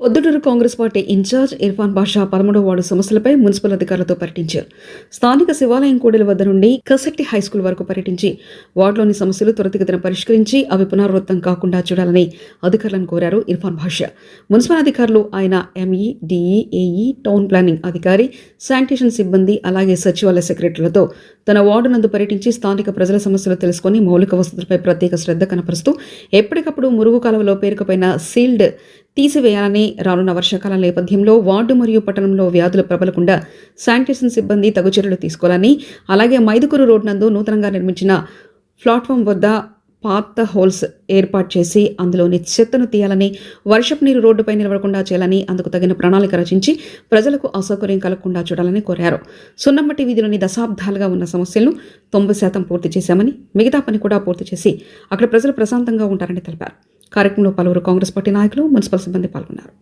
Proddatur Congress party incharge Irfan బాషా 13వ ward సమస్యలపై municipal అధికారులతో పర్యటించారు. స్థానిక శివాలయం కూడలి వద్ద నుండి కసెట్టి హైస్కూల్ వరకు పర్యటించి వార్డులోని సమస్యలు త్వరితగతిన పరిష్కరించి అవి పునరావృతం కాకుండా చూడాలని అధికారులను కోరారు ఇర్ఫాన్ బాషా. మున్సిపల్ అధికారులు ఆయన ME, DE, AE, town planning అధికారి, శానిటేషన్ సిబ్బంది అలాగే సచివాలయ సెక్రటరీలతో తన వార్డు నందు పర్యటించి స్థానిక ప్రజల సమస్యలు తెలుసుకుని మౌలిక వసతులపై ప్రత్యేక శ్రద్ధ కనపరుస్తూ ఎప్పటికప్పుడు మురుగు కాలువలో పేరుకుపోయిన సీల్డ్ తీసివేయాలని, రానున్న వర్షాకాలం నేపథ్యంలో వార్డు మరియు పట్టణంలో వ్యాధులు ప్రబలకుండా శానిటేషన్ సిబ్బంది తగు చర్యలు తీసుకోవాలని, అలాగే మైదుకూరు రోడ్ నందు నూతనంగా నిర్మించిన ప్లాట్ఫామ్ వద్ద పాత హోల్స్ ఏర్పాటు చేసి అందులోని చెత్తను తీయాలని, వర్షపు నీరు రోడ్డుపై నిలవకుండా చేయాలని, అందుకు తగిన ప్రణాళిక రచించి ప్రజలకు అసౌకర్యం కలగకుండా చూడాలని కోరారు. సున్నమ్మటి వీధిలోని దశాబ్దాలుగా ఉన్న సమస్యలను 90% పూర్తి చేశామని, మిగతా పని కూడా పూర్తి చేసి అక్కడ ప్రజలు ప్రశాంతంగా ఉంటారని తెలిపారు. కార్యక్రమంలో పలువురు కాంగ్రెస్ పార్టీ నాయకులు, మున్సిపల్ సిబ్బంది పాల్గొన్నారు.